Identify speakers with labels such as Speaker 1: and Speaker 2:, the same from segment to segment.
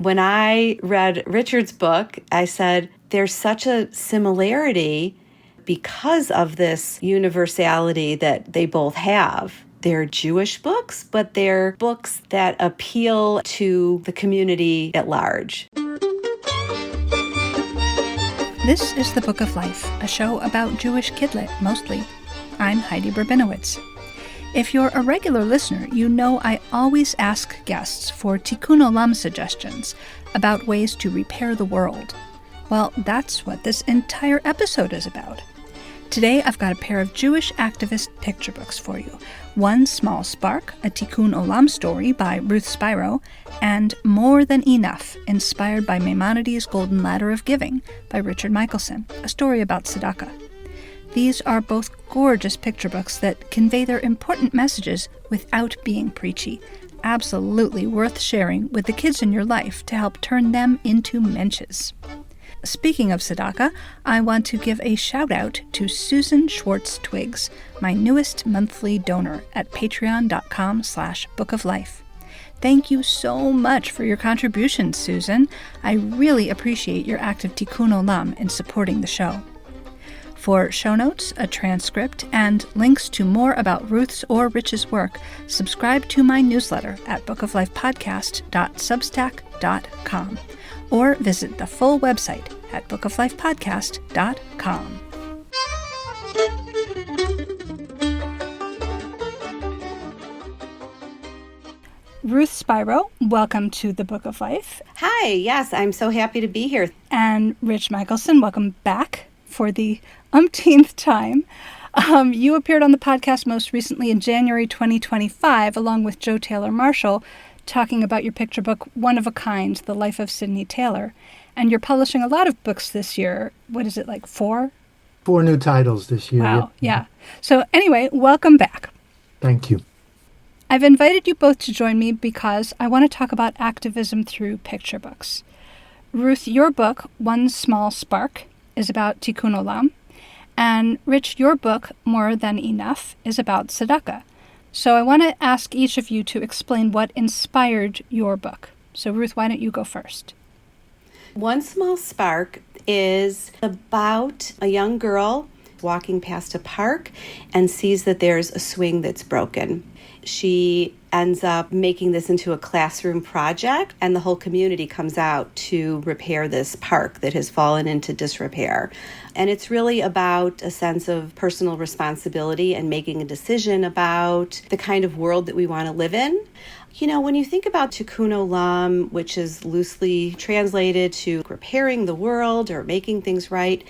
Speaker 1: When I read Richard's book, I said, there's such a similarity because of this universality that they both have. They're Jewish books, but they're books that appeal to the community at large.
Speaker 2: This is The Book of Life, a show about Jewish kidlit, mostly. I'm Heidi Burbinowitz. If you're a regular listener, you know I always ask guests for Tikkun Olam suggestions about ways to repair the world. Well, that's what this entire episode is about. Today, I've got a pair of Jewish activist picture books for you. One Small Spark, a Tikkun Olam Story by Ruth Spiro, and More Than Enough, inspired by Maimonides' Golden Ladder of Giving by Richard Michelson, a story about tzedakah. These are both gorgeous picture books that convey their important messages without being preachy. Absolutely worth sharing with the kids in your life to help turn them into mensches. Speaking of tzedakah, I want to give a shout-out to Susan Schwartz-Twiggs, my newest monthly donor at patreon.com/bookoflife. Thank you so much for your contributions, Susan. I really appreciate your active Tikkun Olam in supporting the show. For show notes, a transcript, and links to more about Ruth's or Rich's work, subscribe to my newsletter at bookoflifepodcast.substack.com or visit the full website at bookoflifepodcast.com. Ruth Spiro, welcome to the Book of Life.
Speaker 1: Hi, yes, I'm so happy to be here.
Speaker 2: And Rich Michelson, welcome back for the umpteenth time. You appeared on the podcast most recently in January 2025, along with Joe Taylor Marshall, talking about your picture book, One of a Kind, The Life of Sidney Taylor. And you're publishing a lot of books this year. What is it, like 4?
Speaker 3: 4 new titles this year.
Speaker 2: Wow, yeah. So anyway, welcome back.
Speaker 3: Thank you.
Speaker 2: I've invited you both to join me because I want to talk about activism through picture books. Ruth, your book, One Small Spark, is about Tikkun Olam. And Rich, your book, More Than Enough, is about tzedakah. So I want to ask each of you to explain what inspired your book. So Ruth, why don't you go first?
Speaker 1: One Small Spark is about a young girl walking past a park and sees that there's a swing that's broken. She ends up making this into a classroom project, and the whole community comes out to repair this park that has fallen into disrepair. And it's really about a sense of personal responsibility and making a decision about the kind of world that we want to live in. You know, when you think about Tikkun Olam, which is loosely translated to repairing the world or making things right,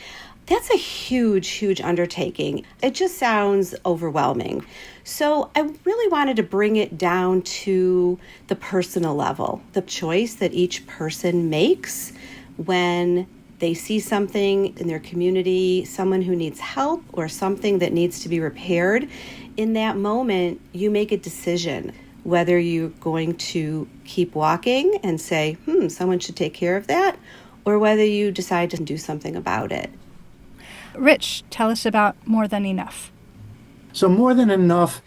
Speaker 1: that's a huge, huge undertaking. It just sounds overwhelming. So I really wanted to bring it down to the personal level, the choice that each person makes when they see something in their community, someone who needs help or something that needs to be repaired. In that moment, you make a decision whether you're going to keep walking and say, someone should take care of that, or whether you decide to do something about it.
Speaker 2: Rich, tell us about More Than Enough.
Speaker 3: So More Than Enough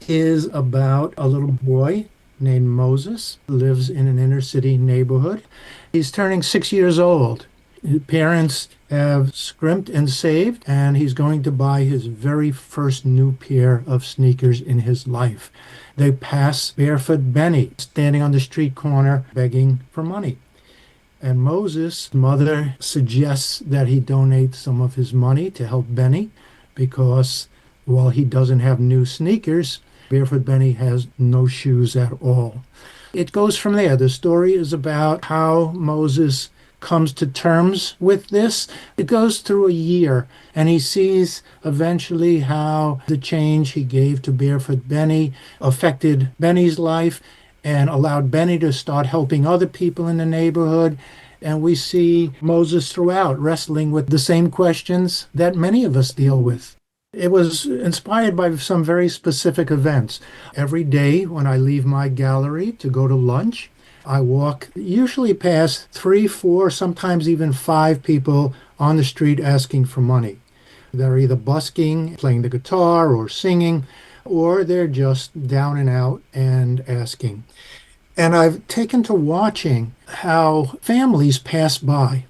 Speaker 3: is about a little boy named Moses, who lives in an inner city neighborhood. He's turning 6 years old. His parents have scrimped and saved, and he's going to buy his very first new pair of sneakers in his life. They pass Barefoot Benny, standing on the street corner begging for money. And Moses' mother suggests that he donate some of his money to help Benny because while he doesn't have new sneakers, Barefoot Benny has no shoes at all. It goes from there. The story is about how Moses comes to terms with this. It goes through a year, and he sees eventually how the change he gave to Barefoot Benny affected Benny's life and allowed Benny to start helping other people in the neighborhood. And we see Moses throughout wrestling with the same questions that many of us deal with. It was inspired by some very specific events. Every day when I leave my gallery to go to lunch, I walk usually past 3, 4, sometimes even 5 people on the street asking for money. They're either busking, playing the guitar, or singing, or they're just down and out and asking. And I've taken to watching how families pass by.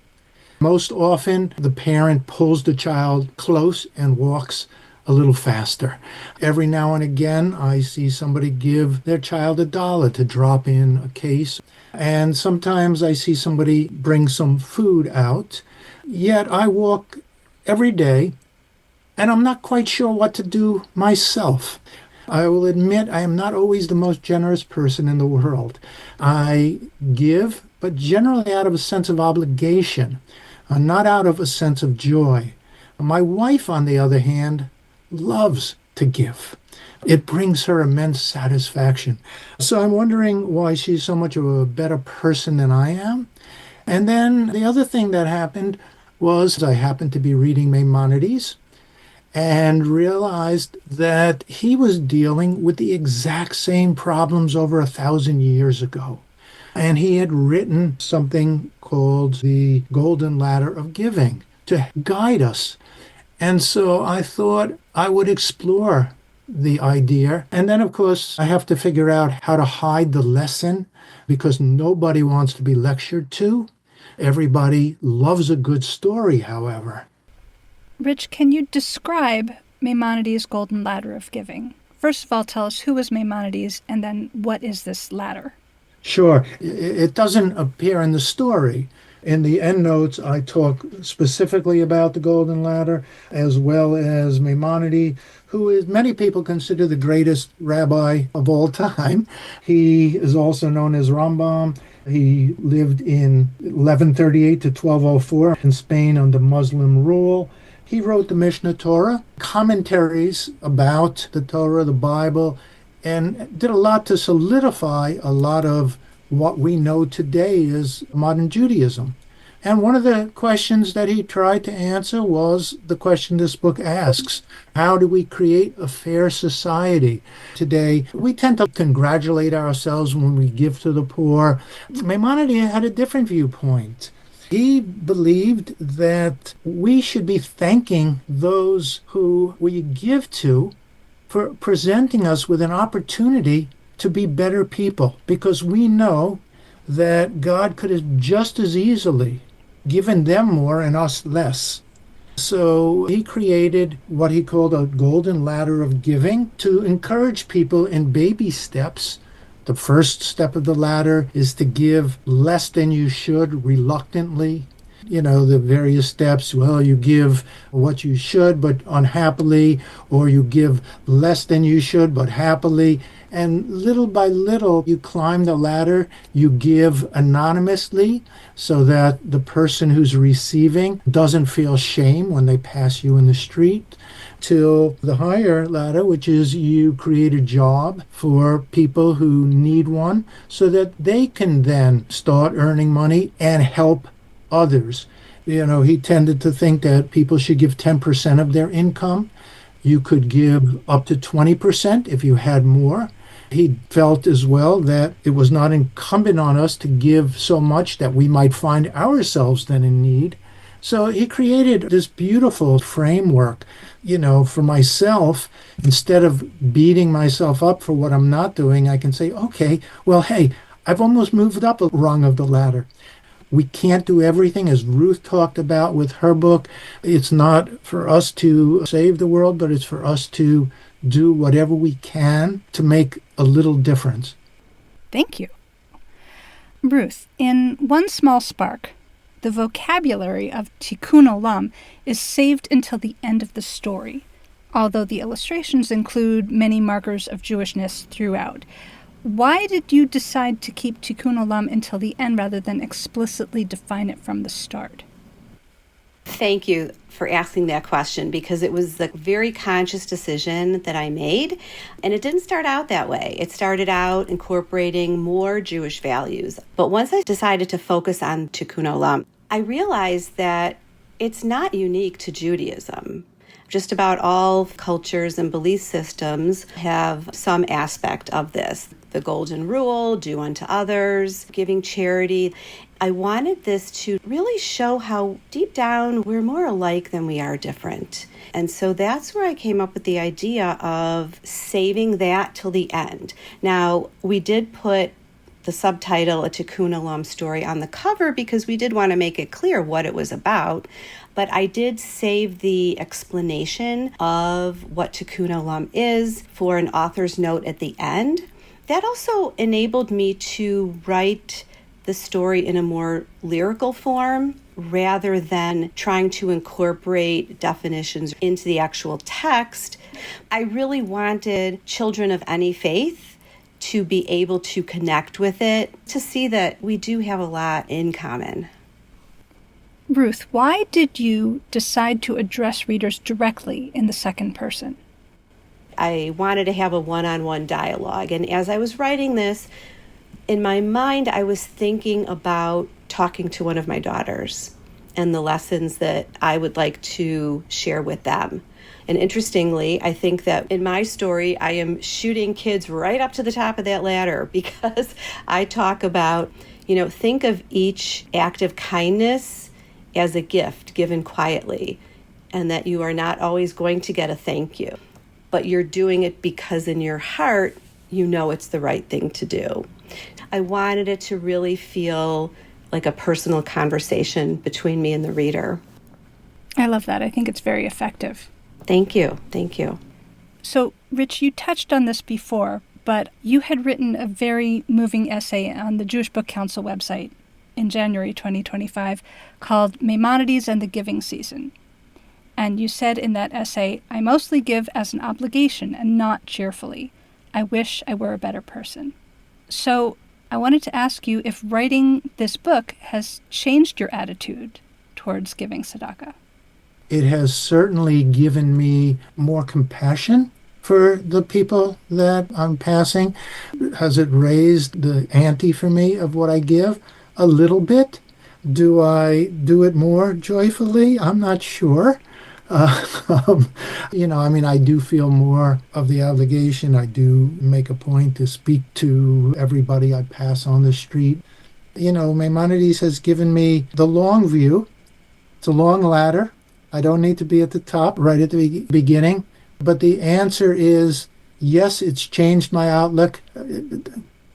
Speaker 3: Most often, the parent pulls the child close and walks a little faster. Every now and again, I see somebody give their child $1 to drop in a case. And sometimes I see somebody bring some food out. Yet I walk every day, and I'm not quite sure what to do myself. I will admit I am not always the most generous person in the world. I give, but generally out of a sense of obligation, not out of a sense of joy. My wife, on the other hand, loves to give. It brings her immense satisfaction. So I'm wondering why she's so much of a better person than I am. And then the other thing that happened was I happened to be reading Maimonides and realized that he was dealing with the exact same problems over 1,000 years ago. And he had written something called the Golden Ladder of Giving to guide us. And so I thought I would explore the idea. And then, of course, I have to figure out how to hide the lesson because nobody wants to be lectured to. Everybody loves a good story, however.
Speaker 2: Rich, can you describe Maimonides' Golden Ladder of Giving? First of all, tell us who was Maimonides, and then what is this ladder?
Speaker 3: Sure. It doesn't appear in the story. In the endnotes, I talk specifically about the Golden Ladder, as well as Maimonides, who is many people consider the greatest rabbi of all time. He is also known as Rambam. He lived in 1138 to 1204 in Spain under Muslim rule. He wrote the Mishnah Torah, commentaries about the Torah, the Bible, and did a lot to solidify a lot of what we know today as modern Judaism. And one of the questions that he tried to answer was the question this book asks: how do we create a fair society? Today, we tend to congratulate ourselves when we give to the poor. Maimonides had a different viewpoint. He believed that we should be thanking those who we give to for presenting us with an opportunity to be better people, because we know that God could have just as easily given them more and us less. So he created what he called a golden ladder of giving to encourage people in baby steps. The first step of the ladder is to give less than you should reluctantly. You know, the various steps. Well, you give what you should, but unhappily, or you give less than you should, but happily. And little by little, you climb the ladder. You give anonymously so that the person who's receiving doesn't feel shame when they pass you in the street, till the higher ladder, which is you create a job for people who need one so that they can then start earning money and help others. You know, he tended to think that people should give 10% of their income. You could give up to 20% if you had more. He felt as well that it was not incumbent on us to give so much that we might find ourselves then in need. So he created this beautiful framework, you know, for myself. Instead of beating myself up for what I'm not doing, I can say, okay, well, hey, I've almost moved up a rung of the ladder. We can't do everything, as Ruth talked about with her book. It's not for us to save the world, but it's for us to do whatever we can to make a little difference.
Speaker 2: Thank you. Ruth, in One Small Spark, the vocabulary of Tikkun Olam is saved until the end of the story, although the illustrations include many markers of Jewishness throughout. Why did you decide to keep Tikkun Olam until the end rather than explicitly define it from the start?
Speaker 1: Thank you for asking that question, because it was a very conscious decision that I made, and it didn't start out that way. It started out incorporating more Jewish values. But once I decided to focus on Tikkun Olam, I realized that it's not unique to Judaism. Just about all cultures and belief systems have some aspect of this. The golden rule, do unto others, giving charity. I wanted this to really show how deep down we're more alike than we are different. And so that's where I came up with the idea of saving that till the end. Now, we did put the subtitle, A Tikkun Olam Story, on the cover because we did want to make it clear what it was about. But I did save the explanation of what Tikkun Olam is for an author's note at the end. That also enabled me to write the story in a more lyrical form rather than trying to incorporate definitions into the actual text. I really wanted children of any faith to be able to connect with it, to see that we do have a lot in common.
Speaker 2: Ruth, why did you decide to address readers directly in the second person?
Speaker 1: I wanted to have a one-on-one dialogue. And as I was writing this, in my mind, I was thinking about talking to one of my daughters and the lessons that I would like to share with them. And interestingly, I think that in my story, I am shooting kids right up to the top of that ladder because I talk about, think of each act of kindness as a gift given quietly, and that you are not always going to get a thank you, but you're doing it because in your heart, you know it's the right thing to do. I wanted it to really feel like a personal conversation between me and the reader.
Speaker 2: I love that. I think it's very effective.
Speaker 1: Thank you. Thank you.
Speaker 2: So, Rich, you touched on this before, but you had written a very moving essay on the Jewish Book Council website in January 2025 called Maimonides and the Giving Season. And you said in that essay, "I mostly give as an obligation and not cheerfully. I wish I were a better person." So I wanted to ask you if writing this book has changed your attitude towards giving tzedakah.
Speaker 3: It has certainly given me more compassion for the people that I'm passing. Has it raised the ante for me of what I give? A little bit. Do I do it more joyfully? I'm not sure. I do feel more of the obligation. I do make a point to speak to everybody I pass on the street. Maimonides has given me the long view. It's a long ladder. I don't need to be at the top right at the beginning. But the answer is, yes, it's changed my outlook.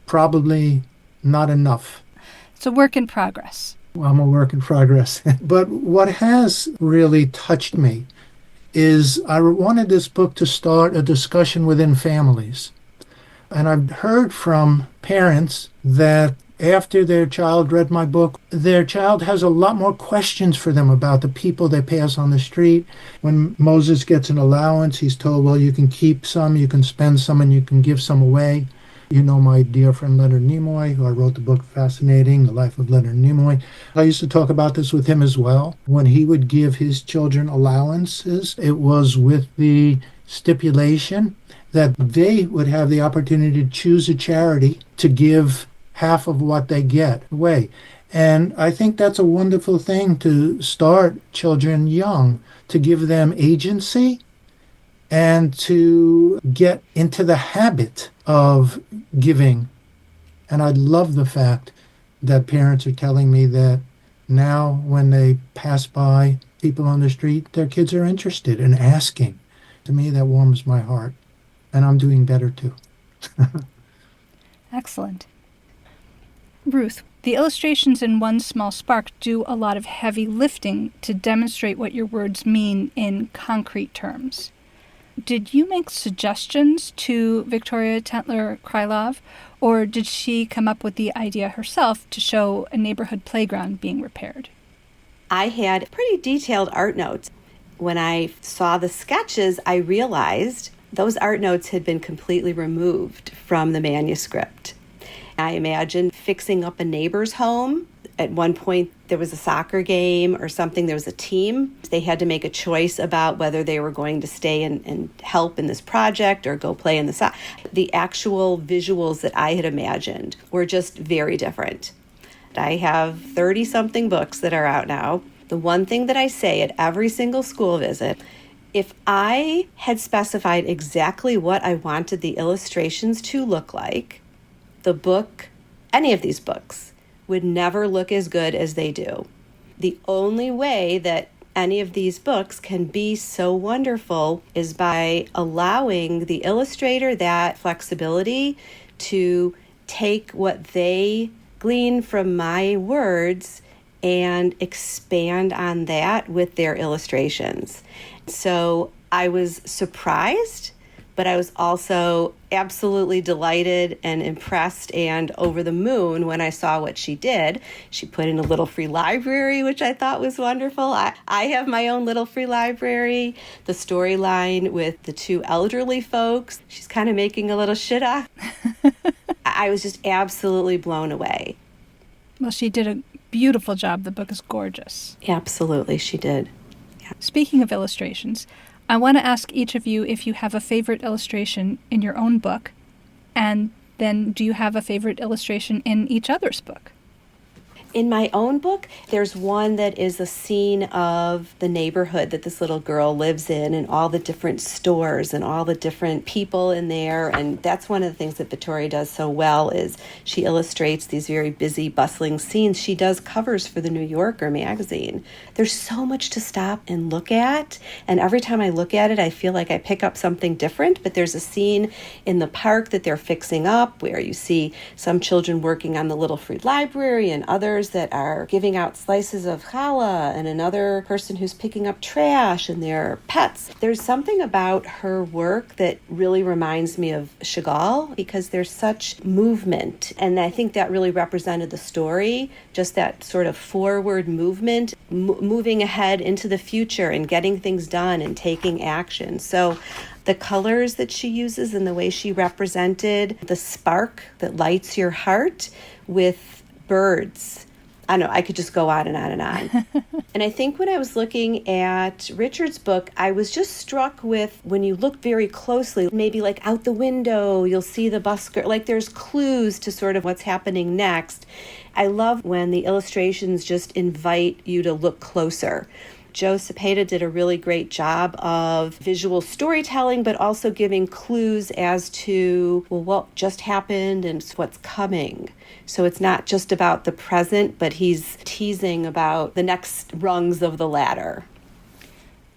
Speaker 3: Probably not enough.
Speaker 2: It's a work in progress.
Speaker 3: Well, I'm a work in progress. But what has really touched me is I wanted this book to start a discussion within families. And I've heard from parents that after their child read my book, their child has a lot more questions for them about the people they pass on the street. When Moses gets an allowance, he's told, well, you can keep some, you can spend some, and you can give some away. You know my dear friend Leonard Nimoy, who I wrote the book Fascinating, The Life of Leonard Nimoy. I used to talk about this with him as well. When he would give his children allowances, it was with the stipulation that they would have the opportunity to choose a charity to give half of what they get away. And I think that's a wonderful thing to start children young, to give them agency and to get into the habit of giving. And I love the fact that parents are telling me that now when they pass by people on the street, their kids are interested in asking. To me, that warms my heart. And I'm doing better too.
Speaker 2: Excellent. Ruth, the illustrations in One Small Spark do a lot of heavy lifting to demonstrate what your words mean in concrete terms. Did you make suggestions to Victoria Tentler-Krylov, or did she come up with the idea herself to show a neighborhood playground being repaired?
Speaker 1: I had pretty detailed art notes. When I saw the sketches, I realized those art notes had been completely removed from the manuscript. I imagined fixing up a neighbor's home. At one point, there was a soccer game or something. There was a team. They had to make a choice about whether they were going to stay and help in this project or go play in the soccer. The actual visuals that I had imagined were just very different. I have 30-something books that are out now. The one thing that I say at every single school visit, if I had specified exactly what I wanted the illustrations to look like, the book, any of these books, would never look as good as they do. The only way that any of these books can be so wonderful is by allowing the illustrator that flexibility to take what they glean from my words and expand on that with their illustrations. So I was surprised, but I was also absolutely delighted and impressed and over the moon when I saw what she did. She put in a little free library, which I thought was wonderful. I have my own little free library. The storyline with the two elderly folks, she's kind of making a little shidduch. I was just absolutely blown away.
Speaker 2: Well, she did a beautiful job. The book is gorgeous.
Speaker 1: Absolutely, she did. Yeah.
Speaker 2: Speaking of illustrations, I want to ask each of you if you have a favorite illustration in your own book, and then do you have a favorite illustration in each other's book?
Speaker 1: In my own book, there's one that is a scene of the neighborhood that this little girl lives in and all the different stores and all the different people in there. And that's one of the things that Vittoria does so well is she illustrates these very busy, bustling scenes. She does covers for the New Yorker magazine. There's so much to stop and look at. And every time I look at it, I feel like I pick up something different. But there's a scene in the park that they're fixing up where you see some children working on the little free library and others that are giving out slices of challah and another person who's picking up trash and their pets. There's something about her work that really reminds me of Chagall because there's such movement. And I think that really represented the story, just that sort of forward movement, moving ahead into the future and getting things done and taking action. So the colors that she uses and the way she represented the spark that lights your heart with birds. I don't know, I could just go on and on and on. And I think when I was looking at Richard's book, I was just struck with when you look very closely, maybe like out the window, you'll see the busker, like there's clues to sort of what's happening next. I love when the illustrations just invite you to look closer. Joe Cepeda did a really great job of visual storytelling, but also giving clues as to, well, what just happened and what's coming. So it's not just about the present, but he's teasing about the next rungs of the ladder.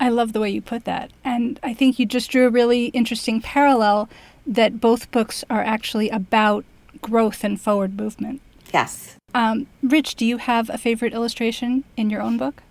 Speaker 2: I love the way you put that. And I think you just drew a really interesting parallel that both books are actually about growth and forward movement.
Speaker 1: Yes.
Speaker 2: Rich, do you have a favorite illustration in your own book?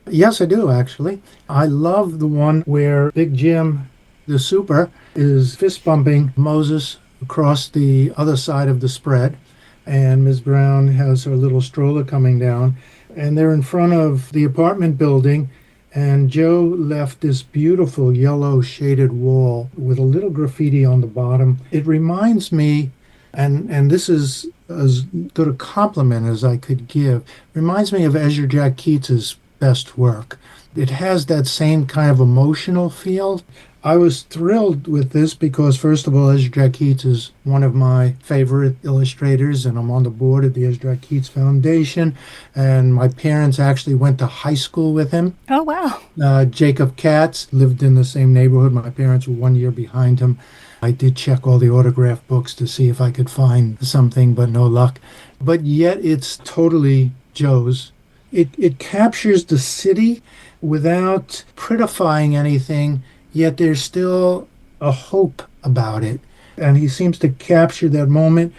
Speaker 3: Yes, I do, actually. I love the one where Big Jim, the super, is fist bumping Moses across the other side of the spread. And Ms. Brown has her little stroller coming down. And they're in front of the apartment building. And Joe left this beautiful yellow shaded wall with a little graffiti on the bottom. It reminds me, and this is as good a compliment as I could give, reminds me of Ezra Jack Keats's best work. It has that same kind of emotional feel. I was thrilled with this because, first of all, Ezra Jack Keats is one of my favorite illustrators, and I'm on the board of the Ezra Jack Keats Foundation, and my parents actually went to high school with him.
Speaker 2: Oh, wow.
Speaker 3: Jacob Katz lived in the same neighborhood. My parents were 1 year behind him. I did check all the autograph books to see if I could find something, but no luck. But yet it's totally Joe's. It captures the city without prettifying anything, yet there's still a hope about it. And he seems to capture that moment,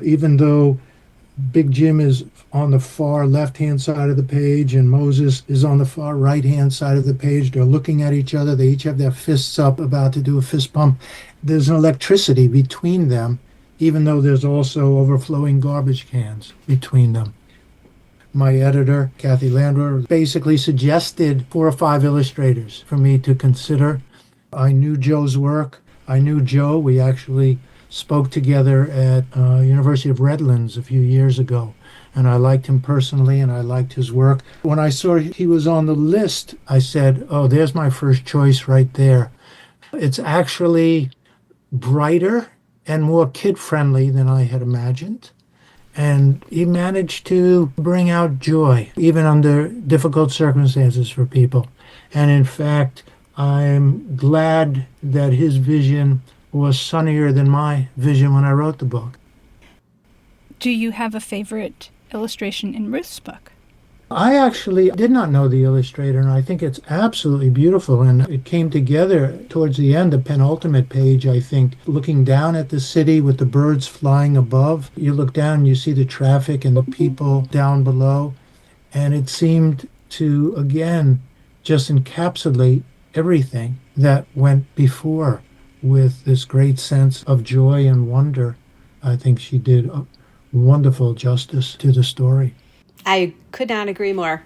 Speaker 3: even though Big Jim is on the far left-hand side of the page and Moses is on the far right-hand side of the page. They're looking at each other. They each have their fists up, about to do a fist bump. There's an electricity between them, even though there's also overflowing garbage cans between them. My editor, Kathy Landwer, basically suggested 4 or 5 illustrators for me to consider. I knew Joe's work. I knew Joe. We actually spoke together at University of Redlands a few years ago, and I liked him personally, and I liked his work. When I saw he was on the list, I said, oh, there's my first choice right there. It's actually brighter and more kid-friendly than I had imagined. And he managed to bring out joy, even under difficult circumstances for people. And in fact, I'm glad that his vision was sunnier than my vision when I wrote the book.
Speaker 2: Do you have a favorite illustration in Ruth's book?
Speaker 3: I actually did not know the illustrator, and I think it's absolutely beautiful. And it came together towards the end, the penultimate page, I think, looking down at the city with the birds flying above. You look down and you see the traffic and the people down below. And it seemed to, again, just encapsulate everything that went before with this great sense of joy and wonder. I think she did a wonderful justice to the story.
Speaker 1: I could not agree more.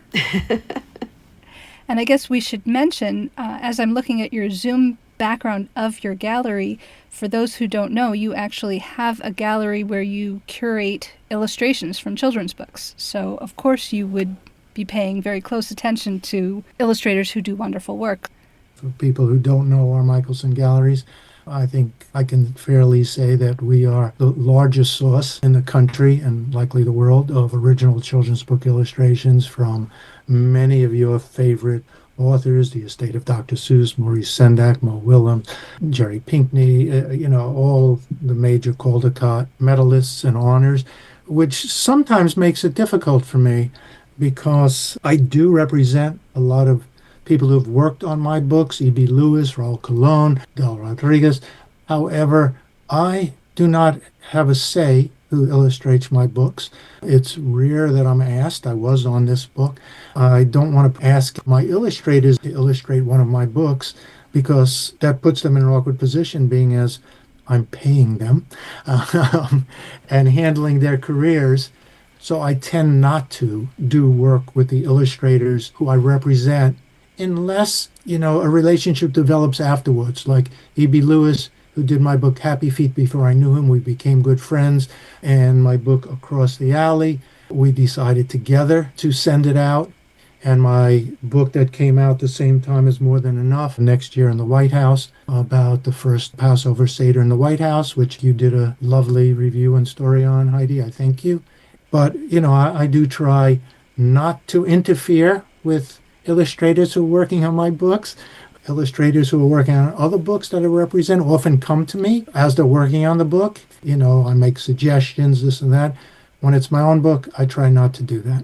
Speaker 2: And I guess we should mention, as I'm looking at your Zoom background of your gallery, for those who don't know, you actually have a gallery where you curate illustrations from children's books. So, of course, you would be paying very close attention to illustrators who do wonderful work.
Speaker 3: For people who don't know our Michelson galleries, I think I can fairly say that we are the largest source in the country and likely the world of original children's book illustrations from many of your favorite authors, the estate of Dr. Seuss, Maurice Sendak, Mo Willems, Jerry Pinkney, all the major Caldecott medalists and honors, which sometimes makes it difficult for me because I do represent a lot of people who've worked on my books, E.B. Lewis, Raul Colon, Del Rodriguez. However, I do not have a say who illustrates my books. It's rare that I'm asked. I was on this book. I don't want to ask my illustrators to illustrate one of my books because that puts them in an awkward position, being as I'm paying them and handling their careers. So I tend not to do work with the illustrators who I represent unless, a relationship develops afterwards, like E.B. Lewis, who did my book Happy Feet before I knew him. We became good friends. And my book Across the Alley, we decided together to send it out. And my book that came out the same time as More Than Enough, next year in the White House, about the first Passover Seder in the White House, which you did a lovely review and story on, Heidi. I thank you. But, I do try not to interfere with illustrators who are working on my books. Illustrators who are working on other books that I represent often come to me as they're working on the book. I make suggestions, this and that. When it's my own book, I try not to do that.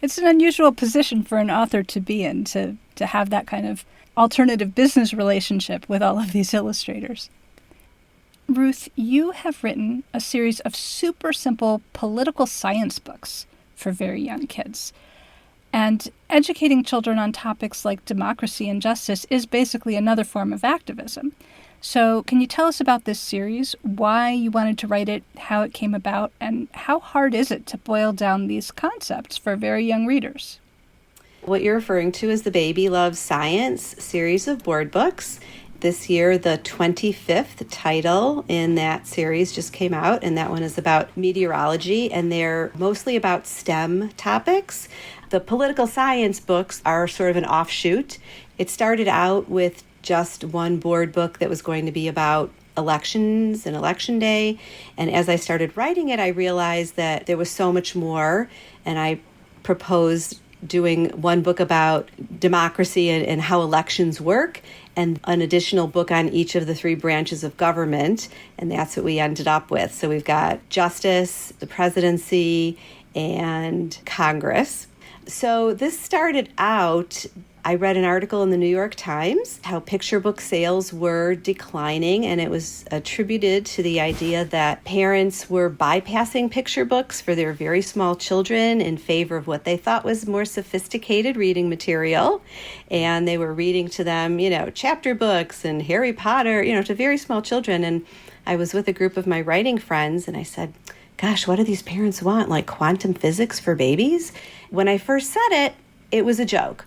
Speaker 2: It's an unusual position for an author to be in, to have that kind of alternative business relationship with all of these illustrators. Ruth, you have written a series of super simple political science books for very young kids. And educating children on topics like democracy and justice is basically another form of activism. So can you tell us about this series, why you wanted to write it, how it came about, and how hard is it to boil down these concepts for very young readers?
Speaker 1: What you're referring to is the Baby Loves Science series of board books. This year, the 25th title in that series just came out, and that one is about meteorology, and they're mostly about STEM topics. The political science books are sort of an offshoot. It started out with just one board book that was going to be about elections and election day. And as I started writing it, I realized that there was so much more, and I proposed doing one book about democracy and how elections work, and an additional book on each of the three branches of government, and that's what we ended up with. So we've got justice, the presidency, and Congress. So this started out, I read an article in the New York Times, how picture book sales were declining, and it was attributed to the idea that parents were bypassing picture books for their very small children in favor of what they thought was more sophisticated reading material. And they were reading to them, chapter books and Harry Potter, to very small children. And I was with a group of my writing friends, and I said, gosh, what do these parents want? Like quantum physics for babies? When I first said it, it was a joke.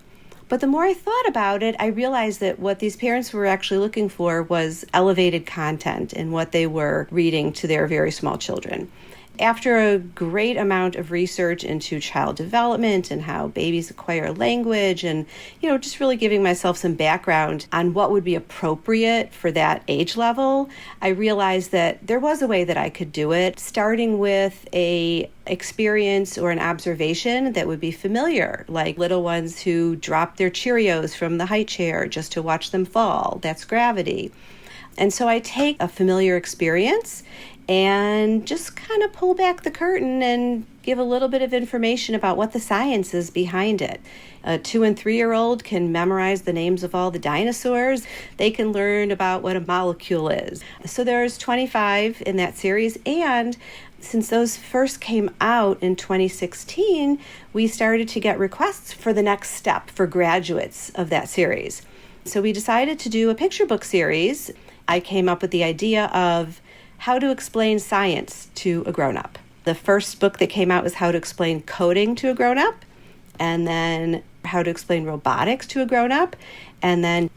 Speaker 1: But the more I thought about it, I realized that what these parents were actually looking for was elevated content in what they were reading to their very small children. After a great amount of research into child development and how babies acquire language and, just really giving myself some background on what would be appropriate for that age level, I realized that there was a way that I could do it, starting with a experience or an observation that would be familiar, like little ones who drop their Cheerios from the high chair just to watch them fall. That's gravity. And so I take a familiar experience and just kind of pull back the curtain and give a little bit of information about what the science is behind it. A 2- and 3-year-old can memorize the names of all the dinosaurs. They can learn about what a molecule is. So there's 25 in that series, and since those first came out in 2016, we started to get requests for the next step for graduates of that series. So we decided to do a picture book series. I came up with the idea of how to explain science to a grown-up. The first book that came out was how to explain coding to a grown-up, and then how to explain robotics to a grown-up, and then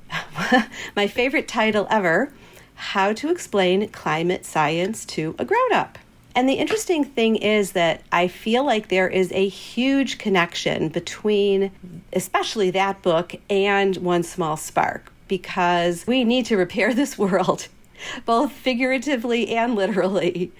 Speaker 1: my favorite title ever, how to explain climate science to a grown-up. And the interesting thing is that I feel like there is a huge connection between especially that book and One Small Spark, because we need to repair this world, both figuratively and literally.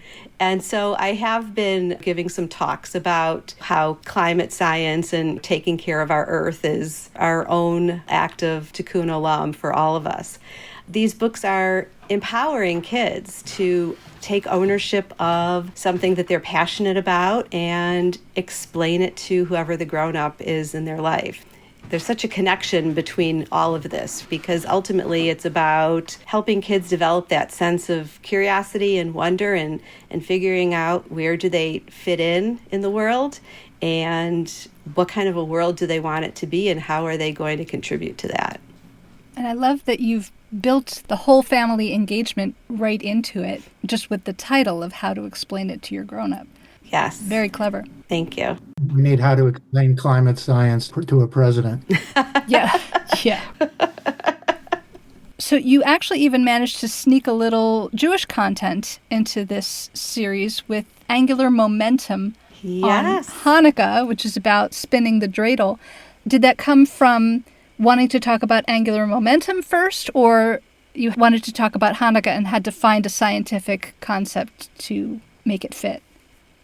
Speaker 1: And so I have been giving some talks about how climate science and taking care of our earth is our own act of Tikkun Olam for all of us. These books are empowering kids to take ownership of something that they're passionate about and explain it to whoever the grown-up is in their life. There's such a connection between all of this because ultimately it's about helping kids develop that sense of curiosity and wonder and figuring out where do they fit in the world and what kind of a world do they want it to be and how are they going to contribute to that.
Speaker 2: And I love that you've built the whole family engagement right into it, just with the title of how to explain it to your grown-up.
Speaker 1: Yes.
Speaker 2: Very clever.
Speaker 1: Thank you.
Speaker 3: We need how to explain climate science to a president.
Speaker 2: Yeah. So you actually even managed to sneak a little Jewish content into this series with angular momentum on Hanukkah, which is about spinning the dreidel. Did that come from wanting to talk about angular momentum first, or you wanted to talk about Hanukkah and had to find a scientific concept to make it fit?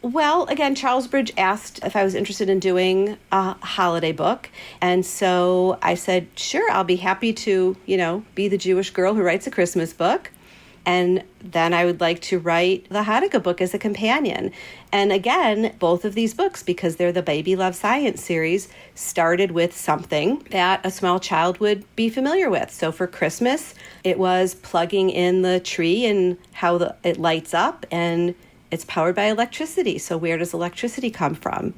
Speaker 1: Well, again, Charles Bridge asked if I was interested in doing a holiday book. And so I said, sure, I'll be happy to, be the Jewish girl who writes a Christmas book. And then I would like to write the Hanukkah book as a companion. And again, both of these books, because they're the Baby Love Science series, started with something that a small child would be familiar with. So for Christmas, it was plugging in the tree and how it lights up, and it's powered by electricity. So where does electricity come from?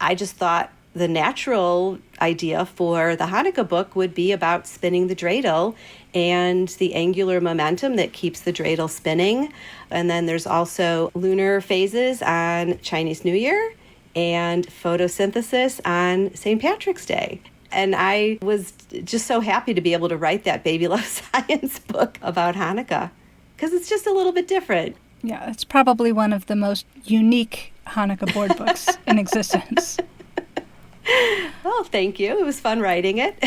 Speaker 1: I just thought the natural idea for the Hanukkah book would be about spinning the dreidel and the angular momentum that keeps the dreidel spinning. And then there's also lunar phases on Chinese New Year and photosynthesis on St. Patrick's Day. And I was just so happy to be able to write that Baby Love Science book about Hanukkah because it's just a little bit different.
Speaker 2: Yeah, it's probably one of the most unique Hanukkah board books in existence.
Speaker 1: Oh, thank you. It was fun writing it.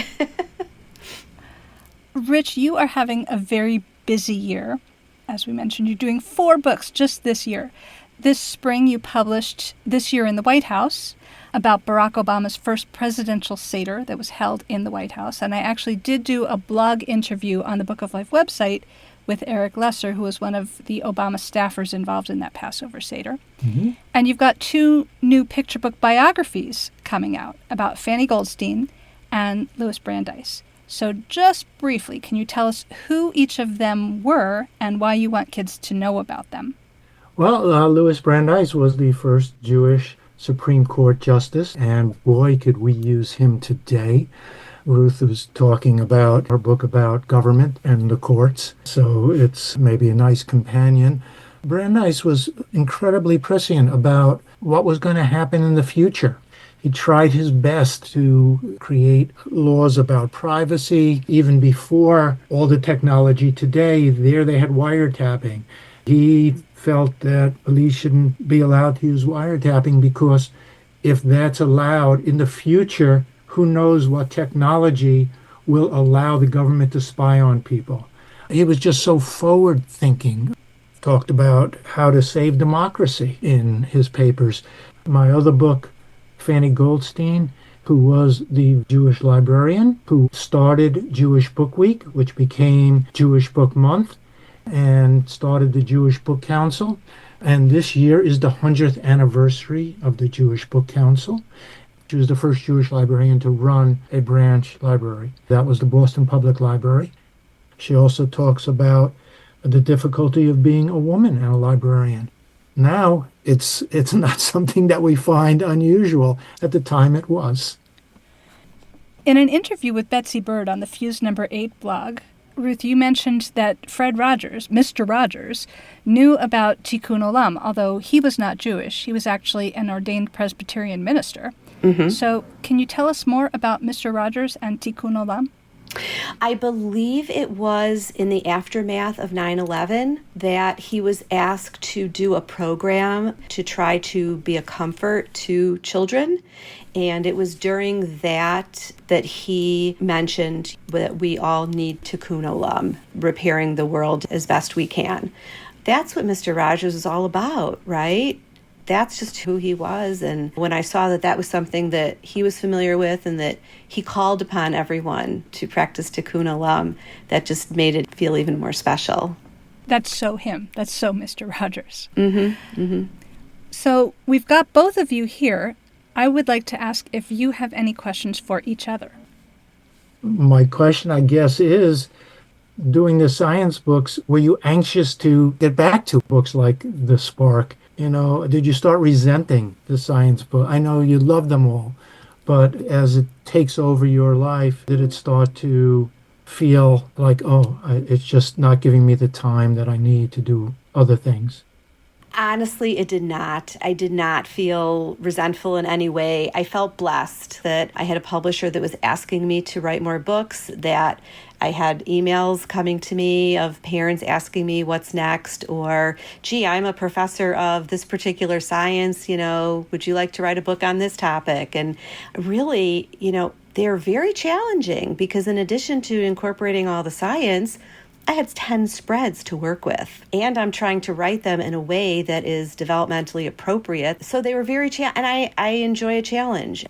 Speaker 2: Rich, you are having a very busy year. As we mentioned, you're doing 4 books just this year. This spring, you published This Year in the White House about Barack Obama's first presidential Seder that was held in the White House. And I actually did do a blog interview on the Book of Life website with Eric Lesser, who was one of the Obama staffers involved in that Passover Seder. Mm-hmm. And you've got 2 new picture book biographies coming out about Fanny Goldstein and Louis Brandeis. So just briefly, can you tell us who each of them were and why you want kids to know about them?
Speaker 3: Well, Louis Brandeis was the first Jewish Supreme Court justice, and boy, could we use him today. Ruth was talking about her book about government and the courts, so it's maybe a nice companion. Brandeis was incredibly prescient about what was going to happen in the future. He tried his best to create laws about privacy. Even before all the technology today, they had wiretapping. He felt that police shouldn't be allowed to use wiretapping because if that's allowed in the future, who knows what technology will allow the government to spy on people. He was just so forward-thinking. Talked about how to save democracy in his papers. My other book, Fanny Goldstein, who was the Jewish librarian, who started Jewish Book Week, which became Jewish Book Month, and started the Jewish Book Council. And this year is the 100th anniversary of the Jewish Book Council. She was the first Jewish librarian to run a branch library. That was the Boston Public Library. She also talks about the difficulty of being a woman and a librarian. Now, it's not something that we find unusual. At the time, it was.
Speaker 2: In an interview with Betsy Bird on the Fuse Number 8 blog, Ruth, you mentioned that Fred Rogers, Mr. Rogers, knew about Tikkun Olam, although he was not Jewish. He was actually an ordained Presbyterian minister. Mm-hmm. So can you tell us more about Mr. Rogers and Tikkun Olam?
Speaker 1: I believe it was in the aftermath of 9/11 that he was asked to do a program to try to be a comfort to children. And it was during that he mentioned that we all need Tikkun Olam, repairing the world as best we can. That's what Mr. Rogers is all about, right? That's just who he was. And when I saw that that was something that he was familiar with and that he called upon everyone to practice Tikkun Olam, that just made it feel even more special.
Speaker 2: That's so him. That's so Mr. Rogers.
Speaker 1: Mm-hmm. Mm-hmm.
Speaker 2: So we've got both of you here. I would like to ask if you have any questions for each other.
Speaker 3: My question, I guess, is, doing the science books, were you anxious to get back to books like The Spark? You know, did you start resenting the science book? I know you love them all, but as it takes over your life, did it start to feel like, it's just not giving me the time that I need to do other things?
Speaker 1: Honestly, it did not. I did not feel resentful in any way. I felt blessed that I had a publisher that was asking me to write more books, that I had emails coming to me of parents asking me what's next, or, gee, I'm a professor of this particular science, would you like to write a book on this topic? And really, they're very challenging because in addition to incorporating all the science, I had 10 spreads to work with, and I'm trying to write them in a way that is developmentally appropriate. So they were very and I enjoy a challenge.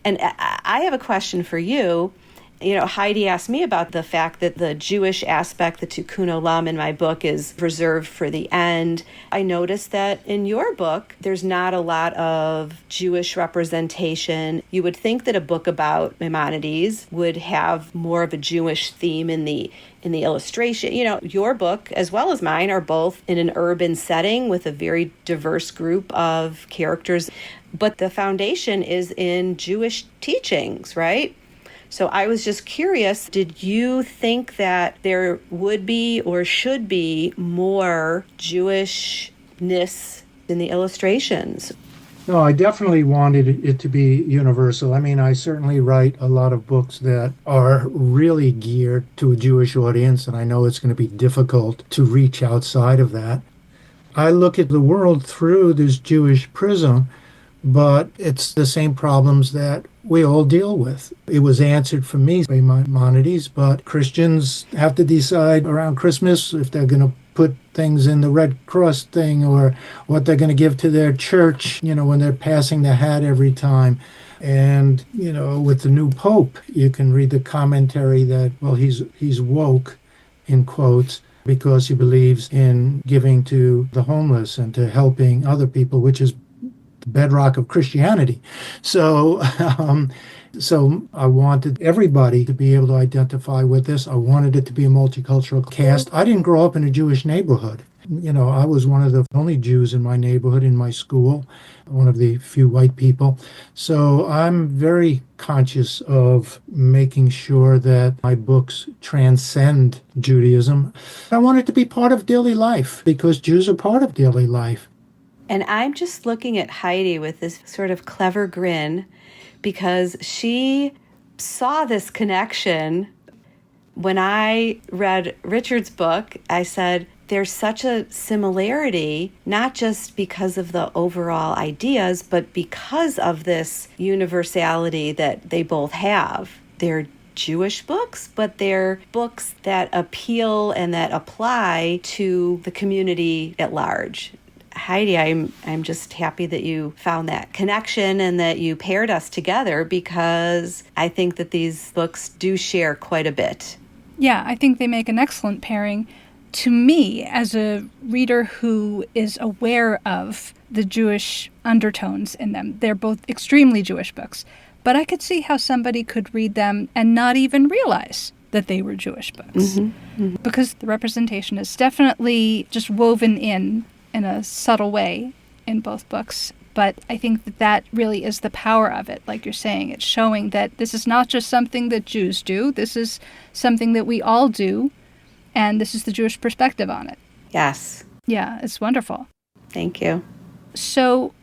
Speaker 1: And I have a question for you. Heidi asked me about the fact that the Jewish aspect, the Tikkun Olam in my book, is reserved for the end. I noticed that in your book, there's not a lot of Jewish representation. You would think that a book about Maimonides would have more of a Jewish theme in the illustration. Your book, as well as mine, are both in an urban setting with a very diverse group of characters. But the foundation is in Jewish teachings, right? So I was just curious, did you think that there would be or should be more Jewishness in the illustrations?
Speaker 3: No, I definitely wanted it to be universal. I mean, I certainly write a lot of books that are really geared to a Jewish audience, and I know it's going to be difficult to reach outside of that. I look at the world through this Jewish prism, but it's the same problems that we all deal with. It was answered for me by Maimonides, but Christians have to decide around Christmas if they're going to put things in the Red Cross thing or what they're going to give to their church, when they're passing the hat every time. And, with the new Pope, you can read the commentary that, well, he's woke, in quotes, because he believes in giving to the homeless and to helping other people, which is bedrock of Christianity. So I wanted everybody to be able to identify with this. I wanted it to be a multicultural cast. I didn't grow up in a Jewish neighborhood. I was one of the only Jews in my neighborhood, in my school, one of the few white people. So I'm very conscious of making sure that my books transcend Judaism. I want it to be part of daily life because Jews are part of daily life.
Speaker 1: And I'm just looking at Heidi with this sort of clever grin because she saw this connection. When I read Richard's book, I said, there's such a similarity, not just because of the overall ideas, but because of this universality that they both have. They're Jewish books, but they're books that appeal and that apply to the community at large. Heidi, I'm just happy that you found that connection and that you paired us together because I think that these books do share quite a bit.
Speaker 2: Yeah, I think they make an excellent pairing. to me, as a reader who is aware of the Jewish undertones in them, they're both extremely Jewish books, but I could see how somebody could read them and not even realize that they were Jewish books. Because the representation is definitely just woven in a subtle way in both books. But I think that really is the power of it. Like you're saying, it's showing that this is not just something that Jews do. This is something that we all do. And this is the Jewish perspective on it.
Speaker 1: Yes.
Speaker 2: Yeah, it's wonderful.
Speaker 1: Thank you.
Speaker 2: So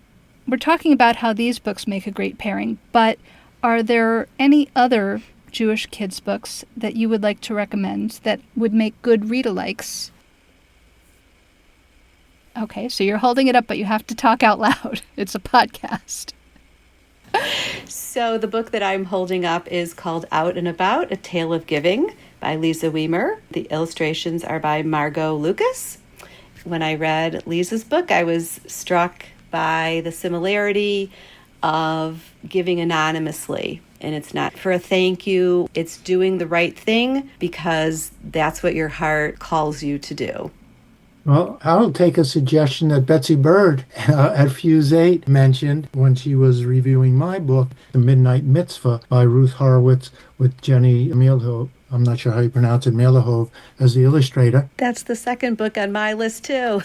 Speaker 2: we're talking about how these books make a great pairing, but are there any other Jewish kids' books that you would like to recommend that would make good read-alikes? Okay, so you're holding it up, but you have to talk out loud. It's a podcast.
Speaker 1: So the book that I'm holding up is called Out and About, A Tale of Giving by Lisa Weimer. The illustrations are by Margot Lucas. When I read Lisa's book, I was struck by the similarity of giving anonymously. And it's not for a thank you. It's doing the right thing because that's what your heart calls you to do.
Speaker 3: Well, I'll take a suggestion that Betsy Bird at Fuse 8 mentioned when she was reviewing my book, The Midnight Mitzvah by Ruth Horowitz with Jenny Mielhove. I'm not sure how you pronounce it, Mielhove, as the illustrator.
Speaker 1: That's the second book on my list, too.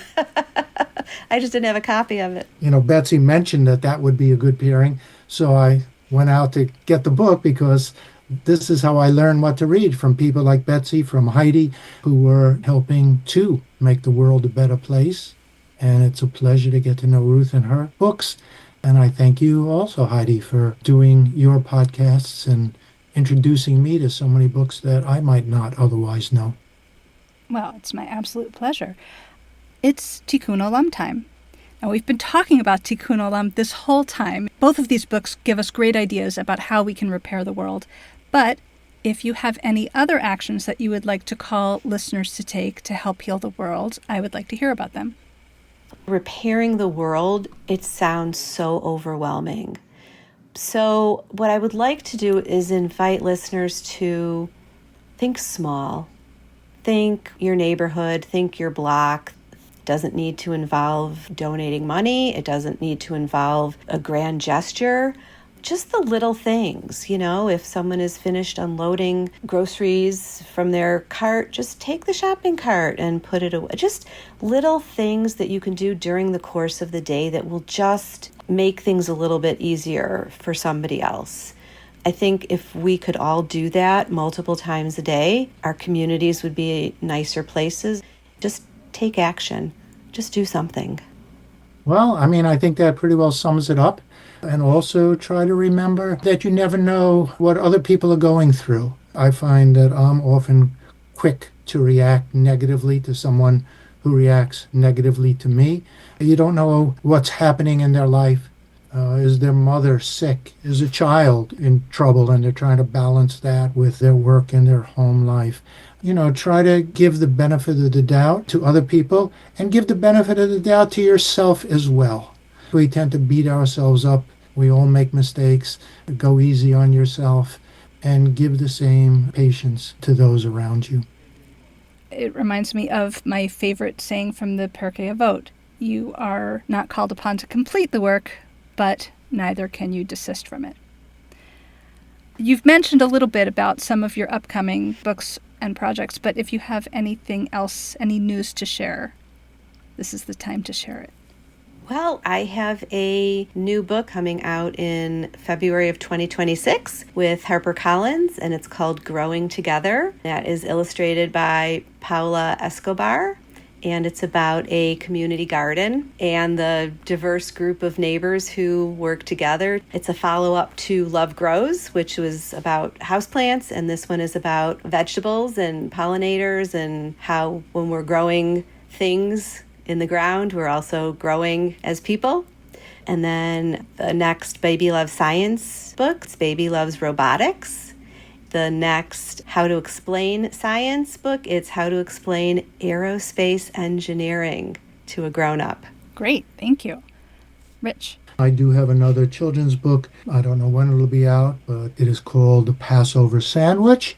Speaker 1: I just didn't have a copy of it.
Speaker 3: You know, Betsy mentioned that would be a good pairing, so I went out to get the book because this is how I learned what to read from people like Betsy, from Heidi, who were helping to make the world a better place. And it's a pleasure to get to know Ruth and her books. And I thank you also, Heidi, for doing your podcasts and introducing me to so many books that I might not otherwise know.
Speaker 2: Well, it's my absolute pleasure. It's Tikkun Olam time. Now, we've been talking about Tikkun Olam this whole time. Both of these books give us great ideas about how we can repair the world. But if you have any other actions that you would like to call listeners to take to help heal the world, I would like to hear about them.
Speaker 1: Repairing the world, it sounds so overwhelming. So what I would like to do is invite listeners to think small. Think your neighborhood, think your block. It doesn't need to involve donating money. It doesn't need to involve a grand gesture. Just the little things, you know, if someone is finished unloading groceries from their cart, just take the shopping cart and put it away. Just little things that you can do during the course of the day that will just make things a little bit easier for somebody else. I think if we could all do that multiple times a day, our communities would be nicer places. Just take action. Just do something.
Speaker 3: Well, I mean, I think that pretty well sums it up. And also try to remember that you never know what other people are going through. I find that I'm often quick to react negatively to someone who reacts negatively to me. You don't know what's happening in their life. Is their mother sick? Is a child in trouble and they're trying to balance that with their work and their home life? You know, try to give the benefit of the doubt to other people and give the benefit of the doubt to yourself as well. We tend to beat ourselves up. We all make mistakes. Go easy on yourself and give the same patience to those around you.
Speaker 2: It reminds me of my favorite saying from the Preachy. You are not called upon to complete the work, but neither can you desist from it. You've mentioned a little bit about some of your upcoming books and projects, but if you have anything else, any news to share, this is the time to share it.
Speaker 1: Well, I have a new book coming out in February of 2026 with HarperCollins, and it's called Growing Together. That is illustrated by Paula Escobar, and it's about a community garden and the diverse group of neighbors who work together. It's a follow-up to Love Grows, which was about houseplants, and this one is about vegetables and pollinators and how when we're growing things in the ground, we're also growing as people. And then the next Baby Loves Science book, it's Baby Loves Robotics. The next How to Explain Science book, it's How to Explain Aerospace Engineering to a grown-up.
Speaker 2: Great, thank you. Rich.
Speaker 3: I do have another children's book. I don't know when it'll be out, but it is called The Passover Sandwich.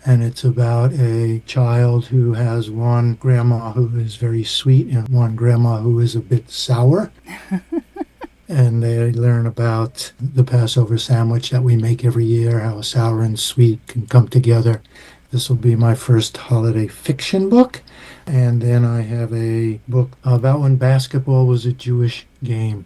Speaker 3: And it's about a child who has one grandma who is very sweet and one grandma who is a bit sour. And they learn about the Passover sandwich that we make every year, how sour and sweet can come together. This will be my first holiday fiction book. And then I have a book about when basketball was a Jewish game.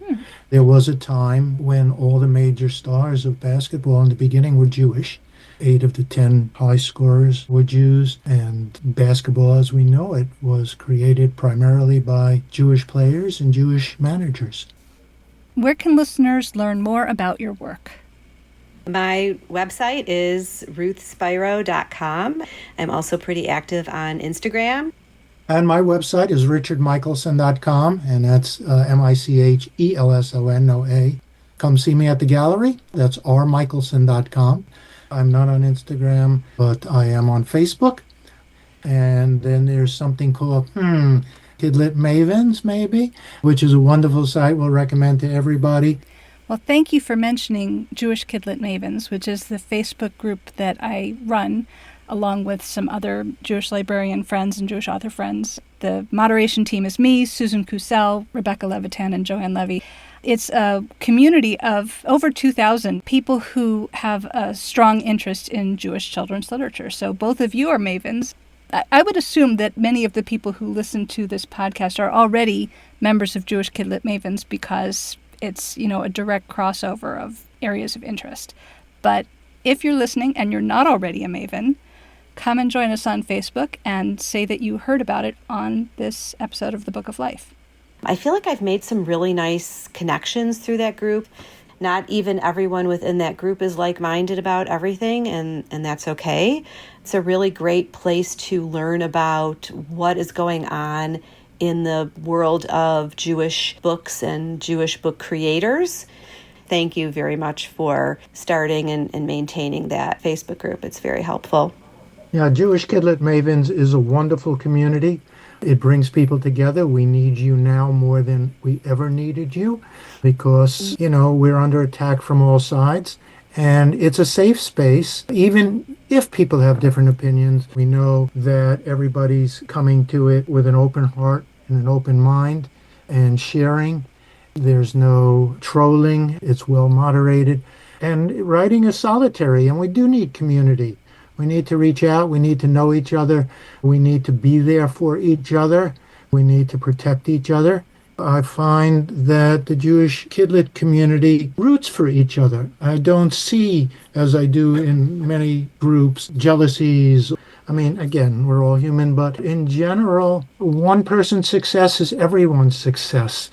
Speaker 3: There was a time when all the major stars of basketball in the beginning were Jewish. 8 of the 10 high scorers were Jews, and basketball as we know it was created primarily by Jewish players and Jewish managers.
Speaker 2: Where can listeners learn more about your work?
Speaker 1: My website is ruthspiro.com. I'm also pretty active on Instagram.
Speaker 3: And my website is richardmichelson.com, and that's Michelson, no A. Come see me at the gallery. That's rmichelson.com. I'm not on Instagram, but I am on Facebook. And then there's something called Kidlit Mavens, maybe, which is a wonderful site we'll recommend to everybody.
Speaker 2: Well, thank you for mentioning Jewish Kidlit Mavens, which is the Facebook group that I run, along with some other Jewish librarian friends and Jewish author friends. The moderation team is me, Susan Kusel, Rebecca Levitan, and Joanne Levy. It's a community of over 2,000 people who have a strong interest in Jewish children's literature. So both of you are mavens. I would assume that many of the people who listen to this podcast are already members of Jewish Kidlit Mavens because it's, a direct crossover of areas of interest. But if you're listening and you're not already a maven, come and join us on Facebook and say that you heard about it on this episode of The Book of Life.
Speaker 1: I feel like I've made some really nice connections through that group. Not even everyone within that group is like-minded about everything, and that's okay. It's a really great place to learn about what is going on in the world of Jewish books and Jewish book creators. Thank you very much for starting and maintaining that Facebook group. It's very helpful.
Speaker 3: Yeah, Jewish Kidlit Mavens is a wonderful community. It brings people together. We need you now more than we ever needed you because, we're under attack from all sides. And it's a safe space. Even if people have different opinions, we know that everybody's coming to it with an open heart and an open mind and sharing. There's no trolling. It's well moderated. And writing is solitary, and we do need community. We need to reach out. We need to know each other. We need to be there for each other. We need to protect each other. I find that the Jewish Kidlit community roots for each other. I don't see, as I do in many groups, jealousies. I mean, again, we're all human, but in general, one person's success is everyone's success.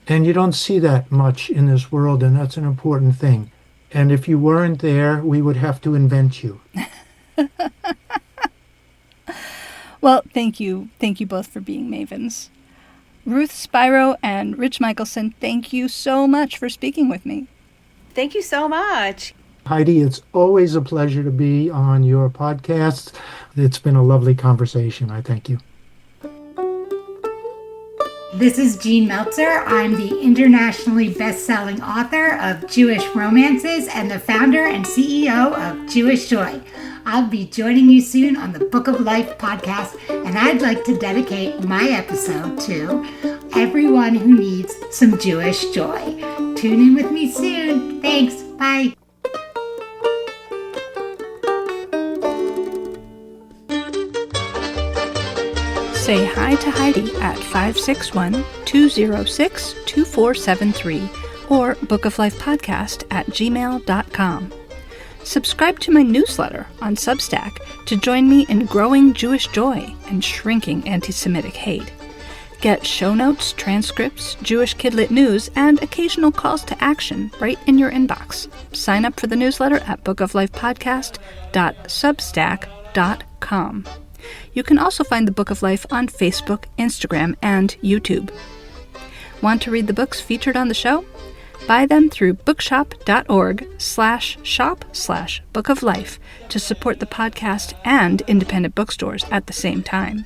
Speaker 3: And you don't see that much in this world, and that's an important thing. And if you weren't there, we would have to invent you.
Speaker 2: Well, thank you. Thank you both for being mavens. Ruth Spiro and Rich Michelson, thank you so much for speaking with me.
Speaker 1: Thank you so much.
Speaker 3: Heidi, it's always a pleasure to be on your podcast. It's been a lovely conversation. I thank you.
Speaker 4: This is Jean Meltzer. I'm the internationally best-selling author of Jewish Romances and the founder and CEO of Jewish Joy. I'll be joining you soon on the Book of Life podcast, and I'd like to dedicate my episode to everyone who needs some Jewish joy. Tune in with me soon. Thanks. Bye.
Speaker 2: Say hi to Heidi at 561-206-2473 or bookoflifepodcast@gmail.com. Subscribe to my newsletter on Substack to join me in growing Jewish joy and shrinking anti-Semitic hate. Get show notes, transcripts, Jewish Kidlit news, and occasional calls to action right in your inbox. Sign up for the newsletter at bookoflifepodcast.substack.com. You can also find the Book of Life on Facebook, Instagram, and YouTube. Want to read the books featured on the show? Buy them through bookshop.org/shop/Book of Life to support the podcast and independent bookstores at the same time.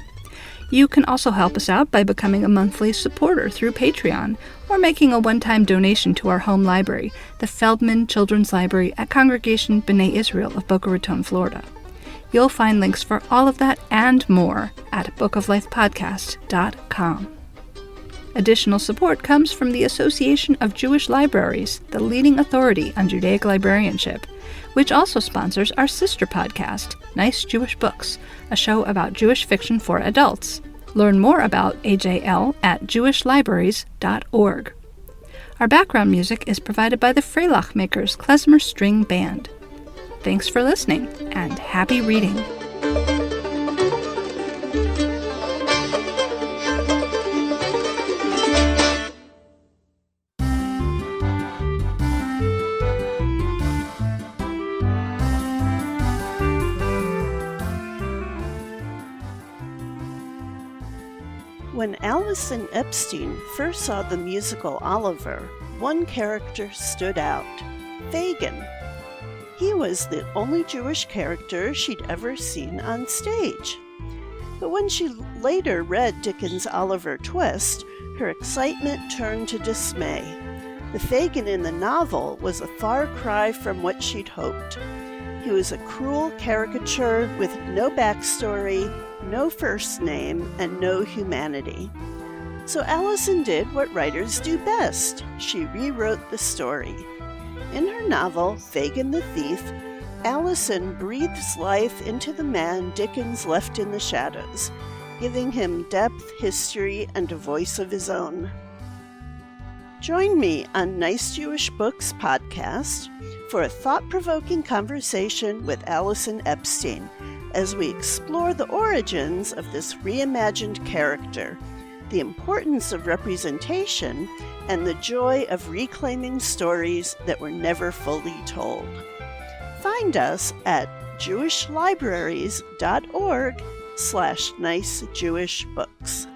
Speaker 2: You can also help us out by becoming a monthly supporter through Patreon or making a one-time donation to our home library, the Feldman Children's Library at Congregation B'nai Israel of Boca Raton, Florida. You'll find links for all of that and more at bookoflifepodcast.com. Additional support comes from the Association of Jewish Libraries, the leading authority on Judaic librarianship, which also sponsors our sister podcast, Nice Jewish Books, a show about Jewish fiction for adults. Learn more about AJL at jewishlibraries.org. Our background music is provided by the Freilach Makers Klezmer String Band. Thanks for listening, and happy reading.
Speaker 5: When Alison Epstein first saw the musical Oliver, one character stood out: Fagin. He was the only Jewish character she'd ever seen on stage. But when she later read Dickens' Oliver Twist, her excitement turned to dismay. The Fagin in the novel was a far cry from what she'd hoped. He was a cruel caricature with no backstory, no first name, and no humanity. So Alison did what writers do best. She rewrote the story. In her novel, Fagin the Thief, Alison breathes life into the man Dickens left in the shadows, giving him depth, history, and a voice of his own. Join me on Nice Jewish Books podcast for a thought-provoking conversation with Alison Epstein as we explore the origins of this reimagined character, the importance of representation, and the joy of reclaiming stories that were never fully told. Find us at jewishlibraries.org/nicejewishbooks.